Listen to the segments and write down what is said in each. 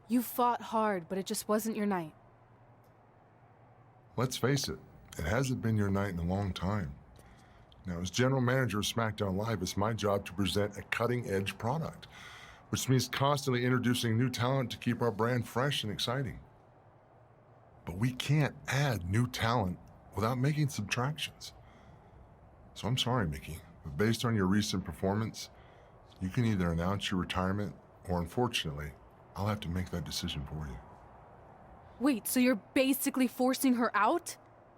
You fought hard, but it just wasn't your night. Let's face it, it hasn't been your night in a long time. Now, as general manager of SmackDown Live, it's my job to present a cutting-edge product, which means constantly introducing new talent to keep our brand fresh and exciting. But we can't add new talent without making subtractions. So I'm sorry, Mickey, but based on your recent performance, you can either announce your retirement or, unfortunately, I'll have to make that decision for you. Wait, so you're basically forcing her out?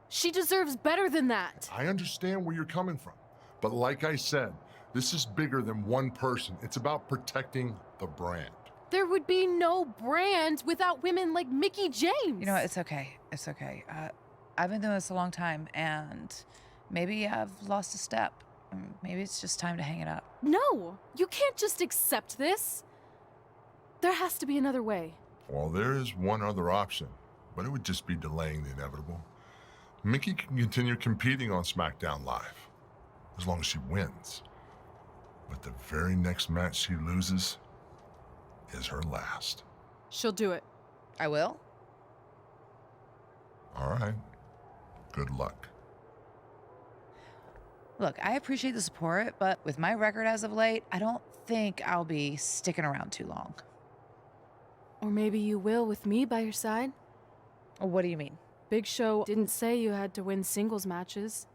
She deserves better than that. I understand where you're coming from, but like I said, this is bigger than one person. It's about protecting the brand. There would be no brand without women like Mickie James. You know what? It's okay. It's okay. I've been doing this a long time, and maybe I've lost a step. Maybe it's just time to hang it up. No, you can't just accept this. There has to be another way. Well, there is one other option, but it would just be delaying the inevitable. Mickie can continue competing on SmackDown Live, as long as she wins. But the very next match she loses is her last. She'll do it. I will? All right. Good luck. Look, I appreciate the support, but with my record as of late, I don't think I'll be sticking around too long. Or maybe you will with me by your side. What do you mean? Big Show didn't say you had to win singles matches.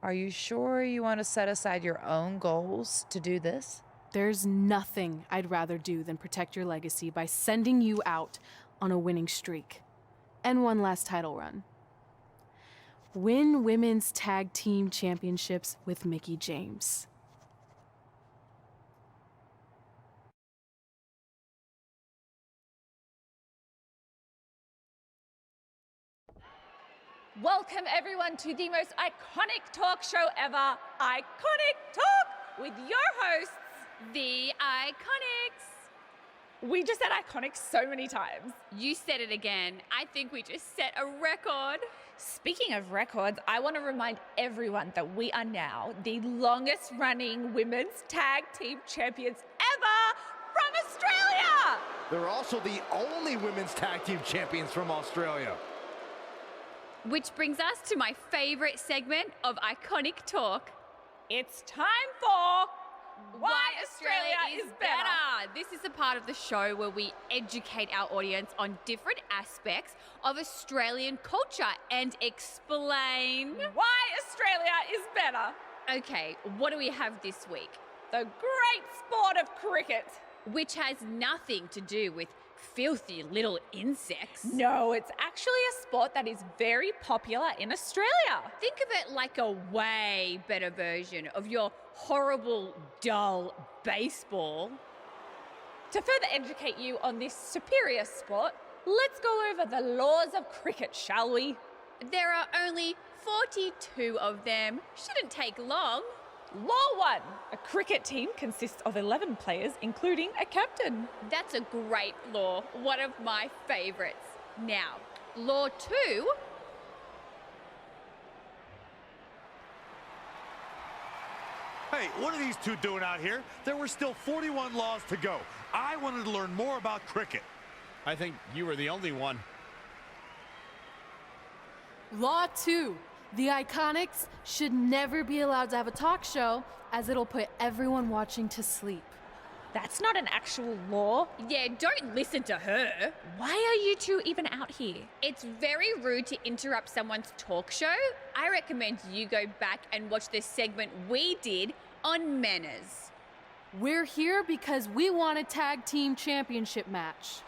Are you sure you want to set aside your own goals to do this? There's nothing I'd rather do than protect your legacy by sending you out on a winning streak. And one last title run. Win Women's Tag Team Championships with Mickie James. Welcome everyone to the most iconic talk show ever, Iconic Talk, with your hosts, The Iconics. We just said iconic so many times. You said it again. I think we just set a record. Speaking of records, I want to remind everyone that we are now the longest running women's tag team champions ever from Australia. They're also the only women's tag team champions from Australia. Which brings us to my favorite segment of Iconic Talk. It's time for Why Australia is Better. This is the part of the show where we educate our audience on different aspects of Australian culture and explain Why Australia is better. Okay, what do we have this week? The great sport of cricket. Which has nothing to do with filthy little insects. No, it's actually a sport that is very popular in Australia. Think of it like a way better version of your horrible, dull baseball. To further educate you on this superior sport, let's go over the laws of cricket, shall we? There are only 42 of them. Shouldn't take long. Law 1. A cricket team consists of 11 players, including a captain. That's a great law. One of my favorites. Now, Law 2. Hey, what are these two doing out here? There were still 41 laws to go. I wanted to learn more about cricket. I think you were the only one. Law 2. The Iconics should never be allowed to have a talk show, as it'll put everyone watching to sleep. That's not an actual law. Yeah, don't listen to her. Why are you two even out here? It's very rude to interrupt someone's talk show. I recommend you go back and watch this segment we did on manners. We're here because we want a tag team championship match.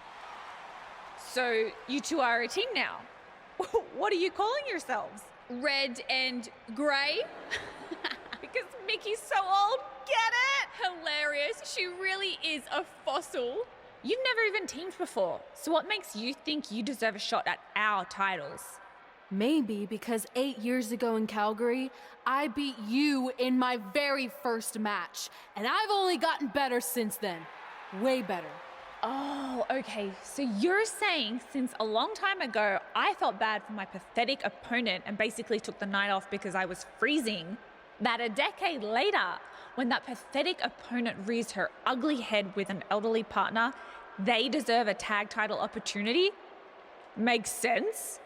So you two are a team now. What are you calling yourselves? Red and grey? Because Mickey's so old, get it? Hilarious. She really is a fossil. You've never even teamed before, so what makes you think you deserve a shot at our titles? Maybe because 8 years ago in Calgary, I beat you in my very first match, and I've only gotten better since then. Way better. Oh, okay. So you're saying since a long time ago, I felt bad for my pathetic opponent and basically took the night off because I was freezing, that a decade later, when that pathetic opponent rears her ugly head with an elderly partner, they deserve a tag title opportunity? Makes sense.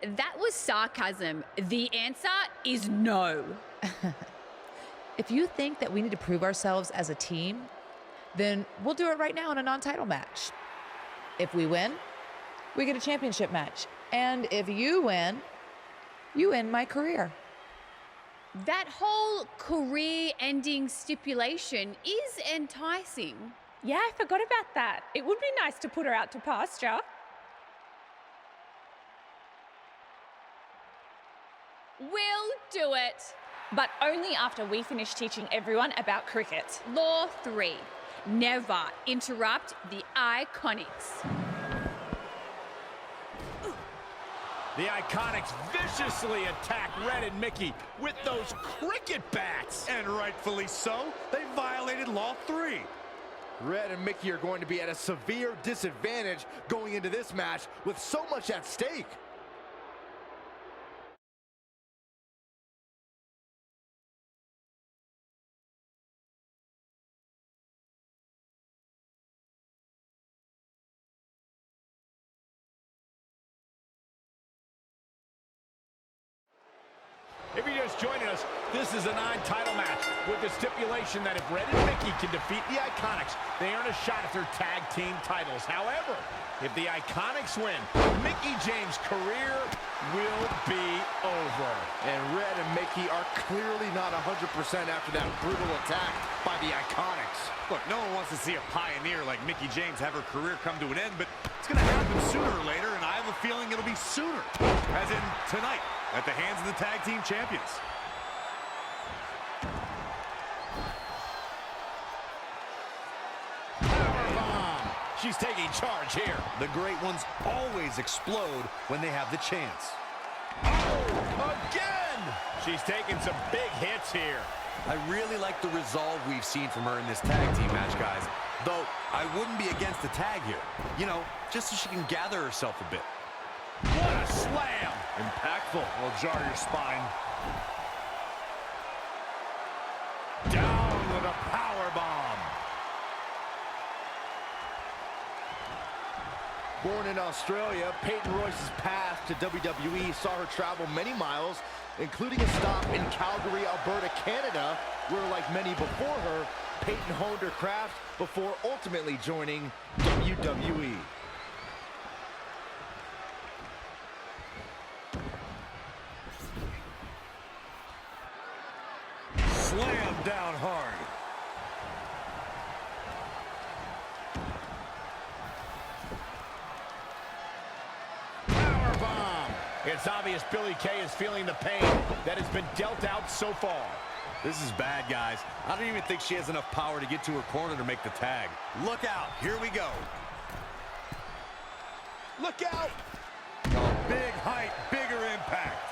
That was sarcasm. The answer is no. If you think that we need to prove ourselves as a team, then we'll do it right now in a non-title match. If we win, we get a championship match. And if you win my career. That whole career-ending stipulation is enticing. Yeah, I forgot about that. It would be nice to put her out to pasture. We'll do it. But only after we finish teaching everyone about cricket. Law 3. Never interrupt the Iconics. The Iconics viciously attack Red and Mickey with those cricket bats. And rightfully so. They violated Law 3. Red and Mickey are going to be at a severe disadvantage going into this match with so much at stake. If you're just joining us, this is a non-title match with the stipulation that if Red and Mickey can defeat the Iconics, they earn a shot at their tag team titles. However, if the Iconics win, Mickie James' career will be over. And Red and Mickey are clearly not 100% after that brutal attack by the Iconics. Look, no one wants to see a pioneer like Mickie James have her career come to an end, but it's going to happen sooner or later, and I have a feeling it'll be sooner, as in tonight, at the hands of the tag team champions. Powerbomb. She's taking charge here. The great ones always explode when they have the chance. Oh, again! She's taking some big hits here. I really like the resolve we've seen from her in this tag team match, guys. Though, I wouldn't be against the tag here. You know, just so she can gather herself a bit. What a slam! Impactful. Will jar your spine. Down with a power bomb. Born in Australia, Peyton Royce's path to WWE saw her travel many miles, including a stop in Calgary, Alberta, Canada, where, like many before her, Peyton honed her craft before ultimately joining WWE. Slam down hard. It's obvious Billie Kay is feeling the pain that has been dealt out so far. This is bad, guys. I don't even think she has enough power to get to her corner to make the tag. Look out. Here we go. Look out! Big height, bigger impact.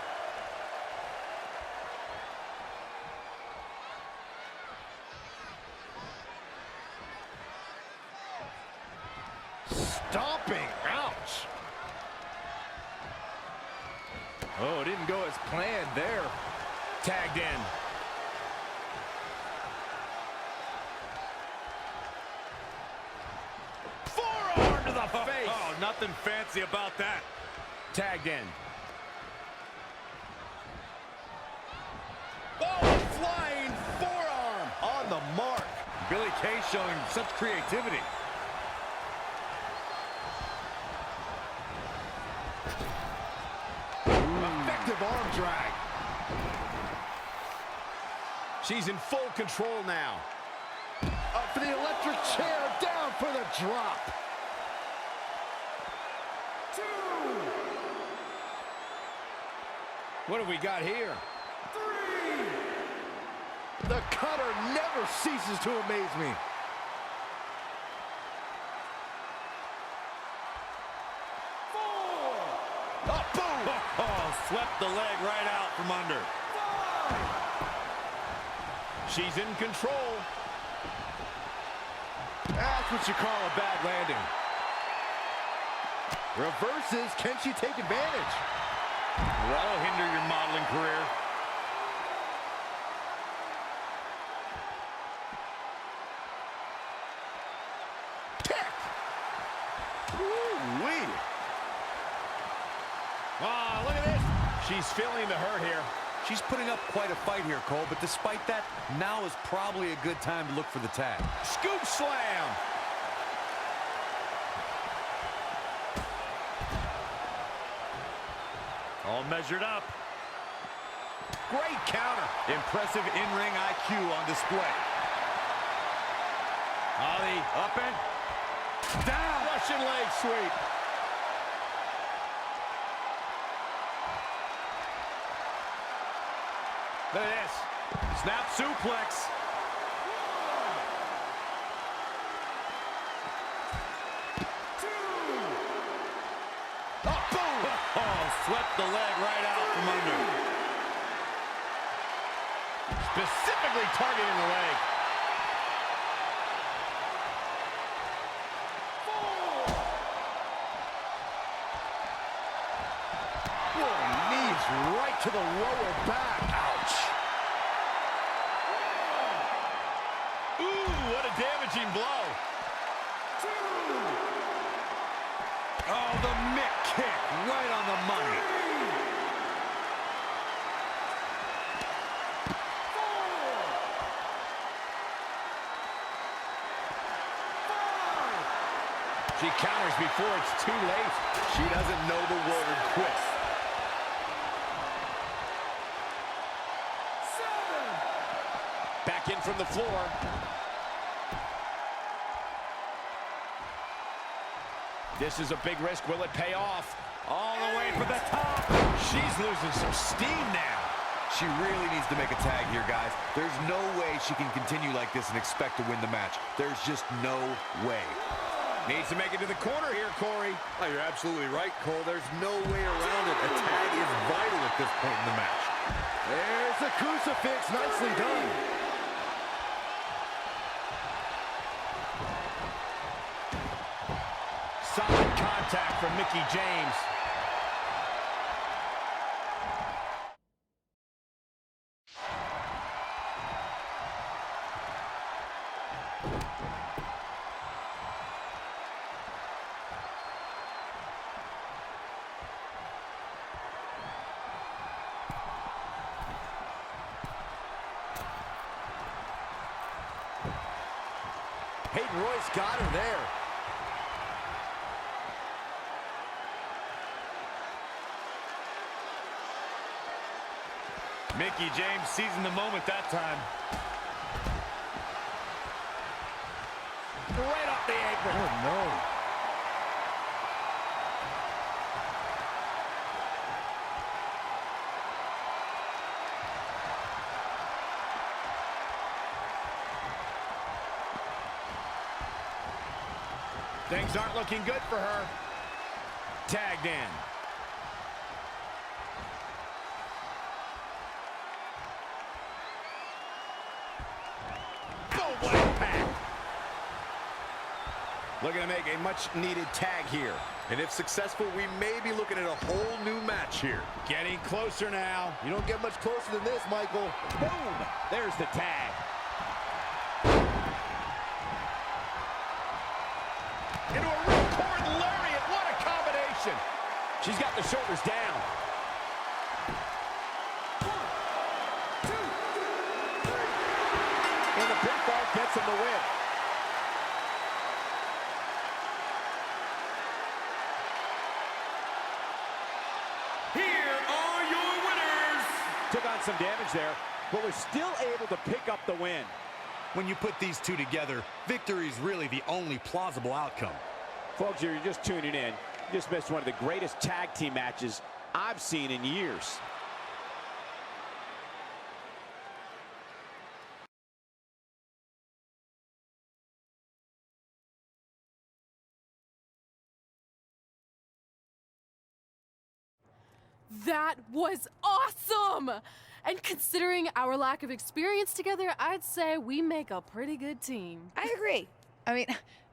Stomping! Ouch! Oh, it didn't go as planned there. Tagged in. Forearm to the face. Oh, nothing fancy about that. Tagged in. Oh, flying forearm on the mark. Billie Kay showing such creativity. Effective arm drag. She's in full control now. Up for the electric chair, down for the drop. 2. What have we got here? 3. The cutter never ceases to amaze me. 4. Oh, boom! Oh, swept the leg right out from under. 5. She's in control. That's what you call a bad landing. Reverses, can she take advantage? That'll hinder your modeling career. Kick! Oh, look at this. She's feeling the hurt here. She's putting up quite a fight here, Cole, but despite that, now is probably a good time to look for the tag. Scoop slam. All measured up. Great counter. Impressive in-ring IQ on display. Ollie Up and down. Russian leg sweep. Look at this. snap suplex. Oh, boom. Oh, swept the leg right out from under. Specifically targeting the leg. Oh, knees right to the lower back. Ouch. Ooh, what a damaging blow. Oh, the mitt kick right on the money. She counters before it's too late. She doesn't know the word quit. Back in from the floor. This is a big risk. Will it pay off? All the way for the top. She's losing some steam now. She really needs to make a tag here, guys. There's no way she can continue like this and expect to win the match. There's just no way. Needs to make it to the corner here, Corey. Oh, you're absolutely right, Cole. There's no way around it. A tag is vital at this point in the match. There's the crucifix. Nicely done. Solid contact from Mickie James. Peyton Royce got her there. Mickie James seizing the moment that time. Right off the apron. Oh, no. Things aren't looking good for her. Tagged in. Boom, what impact. Looking to make a much-needed tag here. And if successful, we may be looking at a whole new match here. Getting closer now. You don't get much closer than this, Michael. Boom! There's the tag. Into a ripcord lariat. What a combination. She's got the shoulders down. 1, 2, 3. And the pinfall gets him the win. Here are your winners. Took on some damage there, but was still able to pick up the win. When you put these two together, victory is really the only plausible outcome. Folks, if you're just tuning in, you just missed one of the greatest tag team matches I've seen in years. That was awesome! And considering our lack of experience together, I'd say we make a pretty good team. I agree. I mean,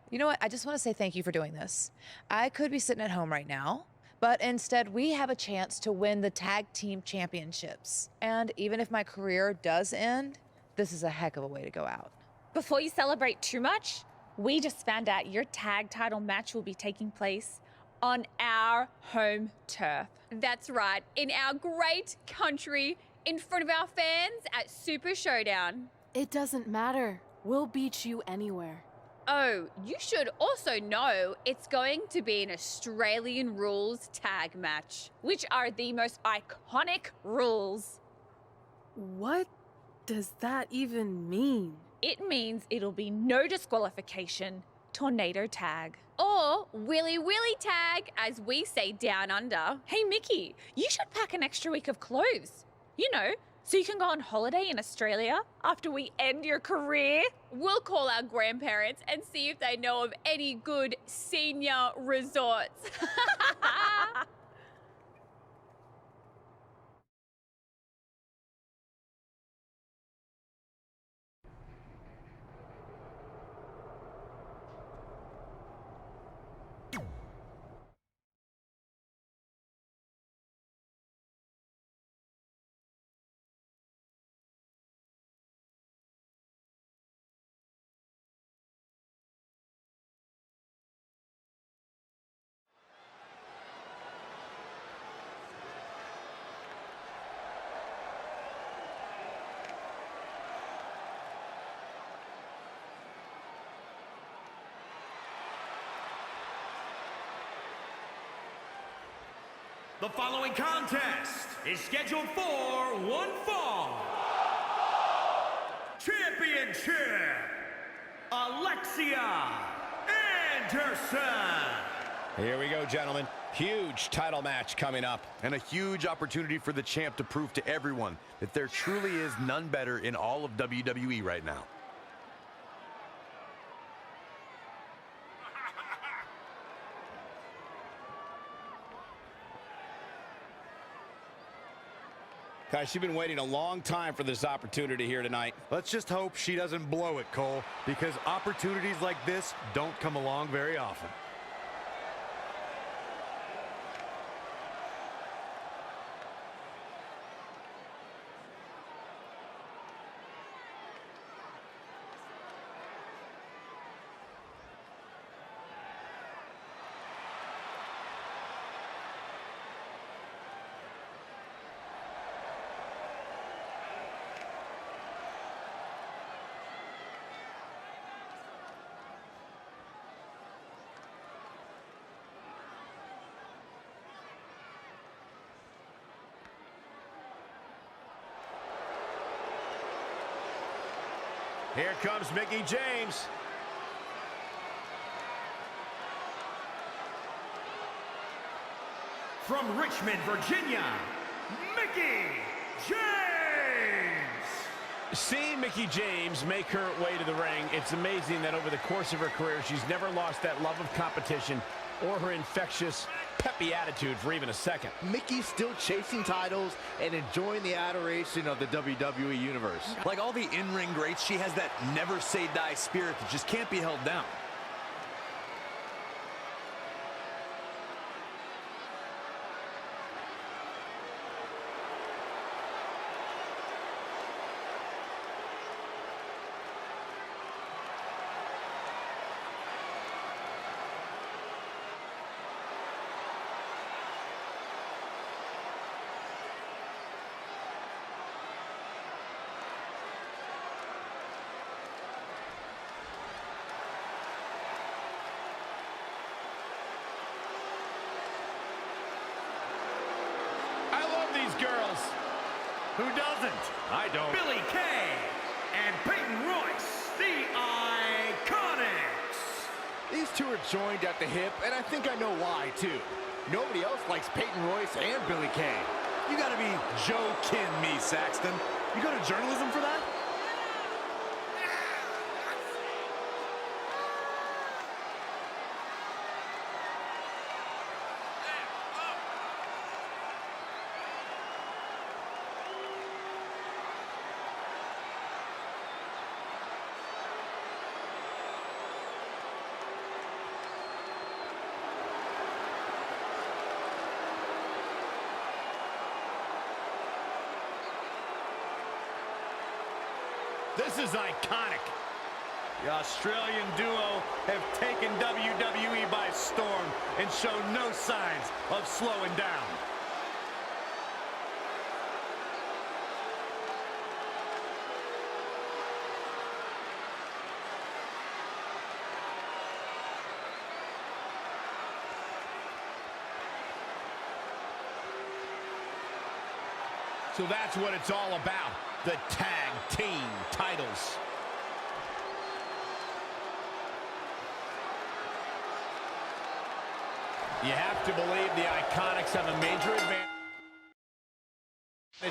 you know what? I just want to say thank you for doing this. I could be sitting at home right now, but instead we have a chance to win the tag team championships. And even if my career does end, this is a heck of a way to go out. Before you celebrate too much, we just found out your tag title match will be taking place on our home turf. That's right, in our great country, in front of our fans at Super Showdown. It doesn't matter. We'll beat you anywhere. Oh, you should also know it's going to be an Australian rules tag match, Which are the most iconic rules. What does that even mean? It means it'll be no disqualification, tornado tag. or Willy Willy tag, as we say down under. Hey, Mickey, you should pack an extra week of clothes. You know, so you can go on holiday in Australia after we end your career. We'll call our grandparents and see if they know of any good senior resorts. The following contest is scheduled for one fall. Championship, Alexia Anderson. Here we go, gentlemen. Huge title match coming up. And a huge opportunity for the champ to prove to everyone that there truly is none better in all of WWE right now. Guys, she's been waiting a long time for this opportunity here tonight. Let's just hope she doesn't blow it, Cole, because opportunities like this don't come along very often. Here comes Mickie James. From Richmond, Virginia, Mickie James. Seeing Mickie James make her way to the ring, it's amazing that over the course of her career, she's never lost that love of competition or her infectious, peppy attitude for even a second. Mickey's still chasing titles and enjoying the adoration of the WWE Universe. Like all the in-ring greats, she has that never-say-die spirit that just can't be held down. Girls. Who doesn't? I don't. Billie Kay and Peyton Royce, the Iconics. These two are joined at the hip, and I think I know why, too. Nobody else likes Peyton Royce and Billie Kay. You gotta be joking me, Saxton. You go to journalism for that? This is iconic. The Australian duo have taken WWE by storm and show no signs of slowing down. So that's what it's all about, the tag team titles. You have to believe the Iconics have a major advantage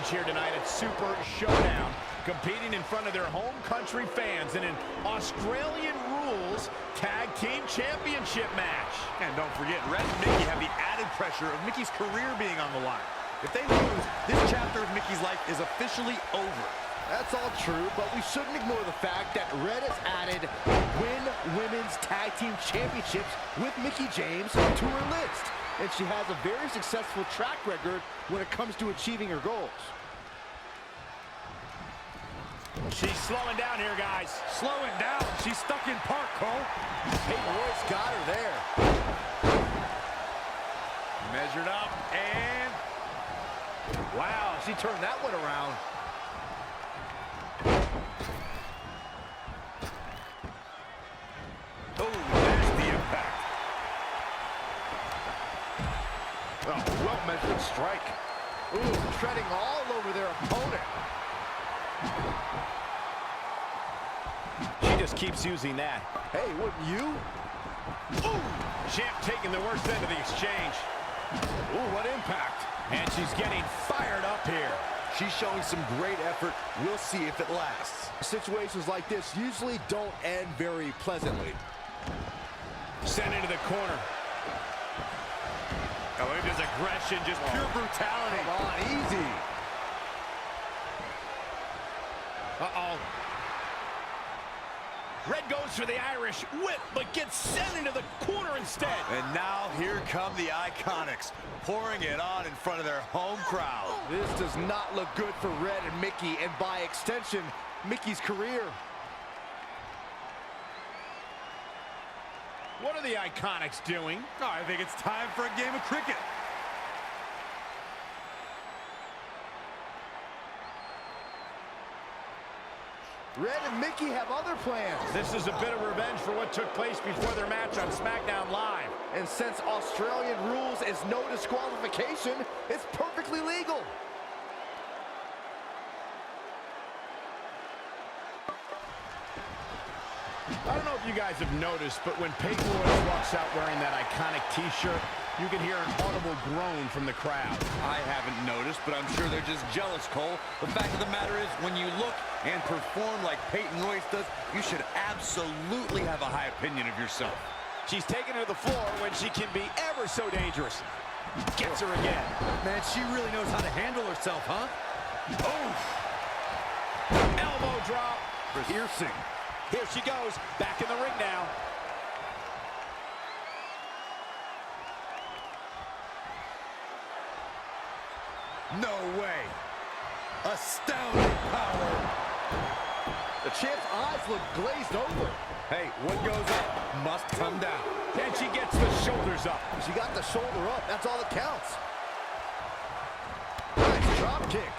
here tonight at Super Showdown, competing in front of their home country fans in an Australian Rules Tag Team Championship match. And don't forget, Red and Mickey have the added pressure of Mickey's career being on the line. If they lose, this chapter of Mickey's life is officially over. That's all true, but we shouldn't ignore the fact that Red has added Women's Tag Team Championships with Mickie James to her list. And she has a very successful track record when it comes to achieving her goals. She's slowing down here, guys. Slowing down. She's stuck in park, Cole. Peyton Royce got her there. Measured up, and wow, she turned that one around. oh, there's the impact. Oh, well-measured strike. Ooh, treading all over their opponent. She just keeps using that. Hey, wouldn't you? Ooh, Champ taking the worst end of the exchange. Ooh, what impact. And she's getting fired up here. She's showing some great effort. We'll see if it lasts. Situations like this usually don't end very pleasantly. Sent into the corner. Oh, it is aggression, just pure brutality. Come on, easy. Uh-oh. Red goes for the Irish whip, but gets sent into the corner instead. And now here come the Iconics, pouring it on in front of their home crowd. This does not look good for Red and Mickey, and by extension, Mickey's career. What are the Iconics doing? Oh, I think it's time for a game of cricket. Red and Mickey have other plans. This is a bit of revenge for what took place before their match on SmackDown Live. And since Australian rules is no disqualification, it's perfectly legal. I don't know if you guys have noticed, but when Peyton Royce walks out wearing that iconic T-shirt, you can hear an audible groan from the crowd. I haven't noticed, but I'm sure they're just jealous, Cole. The fact of the matter is, when you look and perform like Peyton Royce does, you should absolutely have a high opinion of yourself. She's taken her to the floor when she can be ever so dangerous. Gets her again. Man, she really knows how to handle herself, huh? Oh! Elbow drop. Piercing. Here she goes, back in the ring now. No way. Astounding power. The champ's eyes look glazed over. Hey, what goes up must come down. And she gets the shoulders up. She got the shoulder up. That's all that counts. Nice drop kick.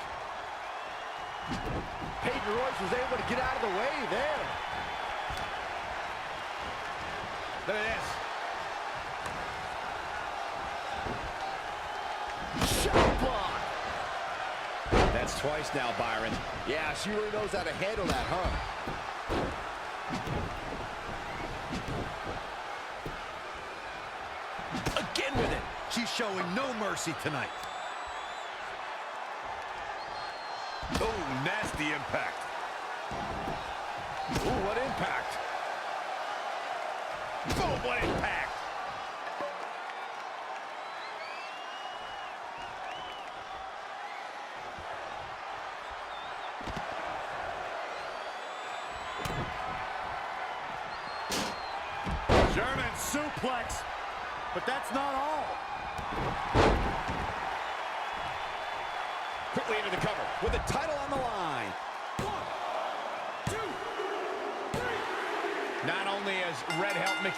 Peyton Royce was able to get out of the way there. Look at this. Shot block. That's twice now, Byron. Yeah, she really knows how to handle that, huh? Again with it. She's showing no mercy tonight. Oh, nasty impact. Ooh, what impact. Oh, what impact. German suplex, but that's not all. Quickly into the cover with the title on the line. 1, 2, 3.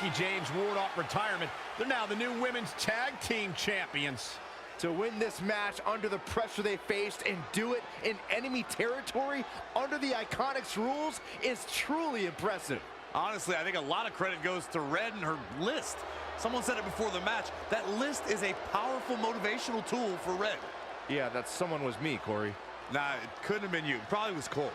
Mickie James ward off retirement. They're now the new women's tag team champions. To win this match under the pressure they faced and do it in enemy territory under the Iconics rules is truly impressive. Honestly, I think a lot of credit goes to Red and her list. Someone said it before the match. That list is a powerful motivational tool for Red. Yeah, that someone was me, Corey. Nah, it couldn't have been you. It probably was Cole.